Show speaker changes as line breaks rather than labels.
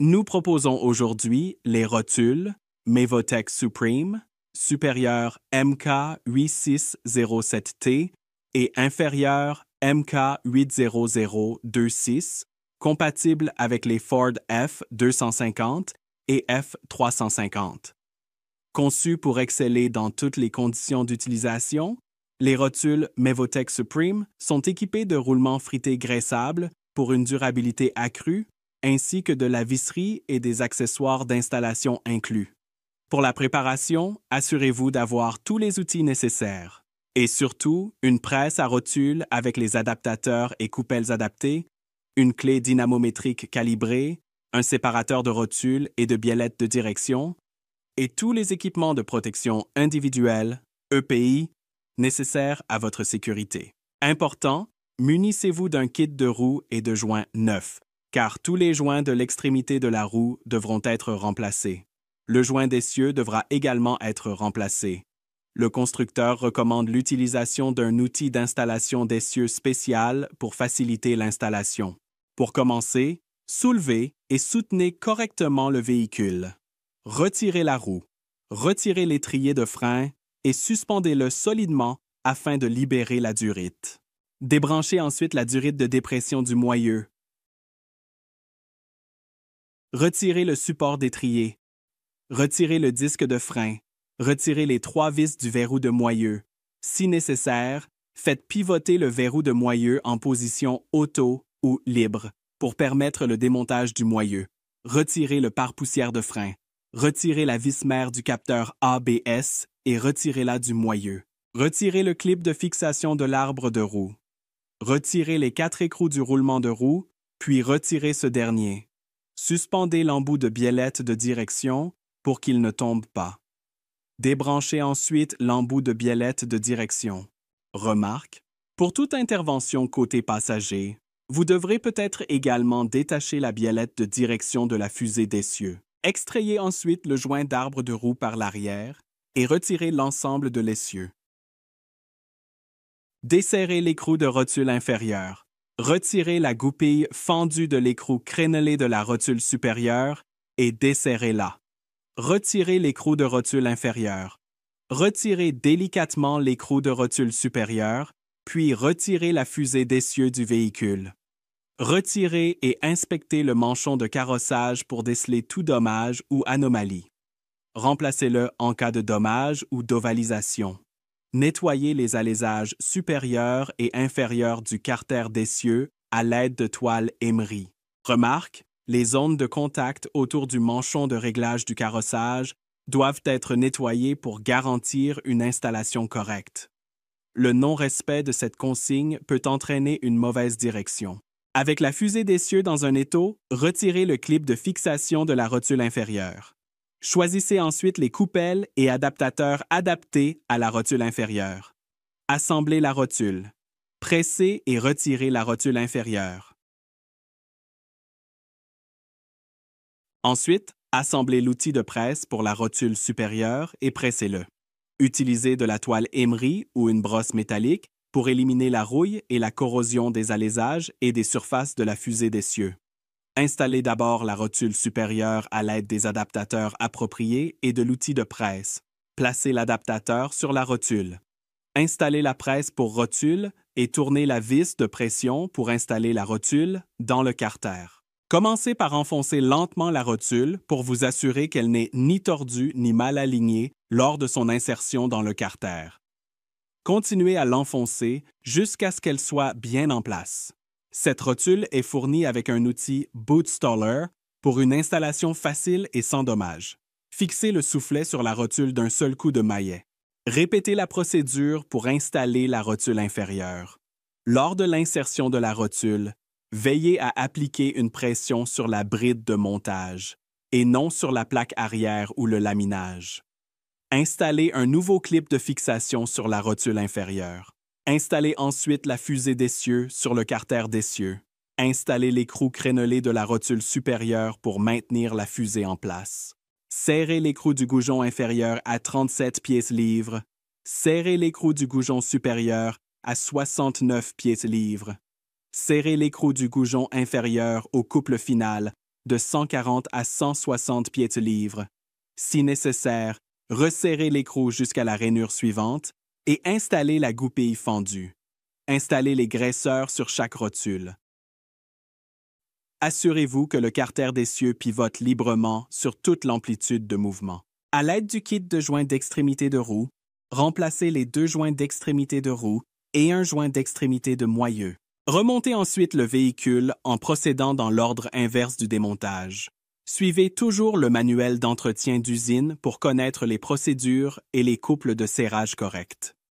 Nous proposons aujourd'hui les rotules Mevotech Supreme, supérieur MK8607T et inférieur MK80026, compatibles avec les Ford F250 et F350. Conçus pour exceller dans toutes les conditions d'utilisation, les rotules Mevotech Supreme sont équipés de roulements frités graissables pour une durabilité accrue, ainsi que de la visserie et des accessoires d'installation inclus. Pour la préparation, assurez-vous d'avoir tous les outils nécessaires. Et surtout, une presse à rotules avec les adaptateurs et coupelles adaptés, une clé dynamométrique calibrée, un séparateur de rotules et de biellettes de direction, et tous les équipements de protection individuelle, EPI, nécessaires à votre sécurité. Important, munissez-vous d'un kit de roues et de joints neufs, car tous les joints de l'extrémité de la roue devront être remplacés. Le joint d'essieu devra également être remplacé. Le constructeur recommande l'utilisation d'un outil d'installation d'essieu spécial pour faciliter l'installation. Pour commencer, soulevez et soutenez correctement le véhicule. Retirez la roue, retirez l'étrier de frein et suspendez-le solidement afin de libérer la durite. Débranchez ensuite la durite de dépression du moyeu. Retirez le support d'étrier. Retirez le disque de frein. Retirez les 3 vis du verrou de moyeu. Si nécessaire, faites pivoter le verrou de moyeu en position auto ou libre pour permettre le démontage du moyeu. Retirez le pare-poussière de frein. Retirez la vis mère du capteur ABS et retirez-la du moyeu. Retirez le clip de fixation de l'arbre de roue. Retirez les 4 écrous du roulement de roue, puis retirez ce dernier. Suspendez l'embout de biellette de direction pour qu'il ne tombe pas. Débranchez ensuite l'embout de biellette de direction. Remarque, pour toute intervention côté passager, vous devrez peut-être également détacher la biellette de direction de la fusée d'essieu. Extrayez ensuite le joint d'arbre de roue par l'arrière et retirez l'ensemble de l'essieu. Desserrez l'écrou de rotule inférieure. Retirez la goupille fendue de l'écrou crénelé de la rotule supérieure et desserrez-la. Retirez l'écrou de rotule inférieure. Retirez délicatement l'écrou de rotule supérieure, puis retirez la fusée d'essieu du véhicule. Retirez et inspectez le manchon de carrossage pour déceler tout dommage ou anomalie. Remplacez-le en cas de dommage ou d'ovalisation. Nettoyez les alaisages supérieurs et inférieurs du carter d'essieu à l'aide de toile Emery. Remarque, les zones de contact autour du manchon de réglage du carrossage doivent être nettoyées pour garantir une installation correcte. Le non-respect de cette consigne peut entraîner une mauvaise direction. Avec la fusée d'essieu dans un étau, retirez le clip de fixation de la rotule inférieure. Choisissez ensuite les coupelles et adaptateurs adaptés à la rotule inférieure. Assemblez la rotule. Pressez et retirez la rotule inférieure. Ensuite, assemblez l'outil de presse pour la rotule supérieure et pressez-le. Utilisez de la toile Emery ou une brosse métallique pour éliminer la rouille et la corrosion des alaisages et des surfaces de la fusée d'essieu. Installez d'abord la rotule supérieure à l'aide des adaptateurs appropriés et de l'outil de presse. Placez l'adaptateur sur la rotule. Installez la presse pour rotule et tournez la vis de pression pour installer la rotule dans le carter. Commencez par enfoncer lentement la rotule pour vous assurer qu'elle n'est ni tordue ni mal alignée lors de son insertion dans le carter. Continuez à l'enfoncer jusqu'à ce qu'elle soit bien en place. Cette rotule est fournie avec un outil Bootstaller pour une installation facile et sans dommage. Fixez le soufflet sur la rotule d'un seul coup de maillet. Répétez la procédure pour installer la rotule inférieure. Lors de l'insertion de la rotule, veillez à appliquer une pression sur la bride de montage et non sur la plaque arrière ou le laminage. Installez un nouveau clip de fixation sur la rotule inférieure. Installez ensuite la fusée d'essieu sur le carter d'essieu. Installez l'écrou crénelé de la rotule supérieure pour maintenir la fusée en place. Serrez l'écrou du goujon inférieur à 37 pièces-livres. Serrez l'écrou du goujon supérieur à 69 pièces-livres. Serrez l'écrou du goujon inférieur au couple final de 140 à 160 pieds-livres. Si nécessaire, resserrez l'écrou jusqu'à la rainure suivante et installez la goupille fendue. Installez les graisseurs sur chaque rotule. Assurez-vous que le carter d'essieu pivote librement sur toute l'amplitude de mouvement. À l'aide du kit de joints d'extrémité de roue, remplacez les 2 joints d'extrémité de roue et un joint d'extrémité de moyeu. Remontez ensuite le véhicule en procédant dans l'ordre inverse du démontage. Suivez toujours le manuel d'entretien d'usine pour connaître les procédures et les couples de serrage corrects.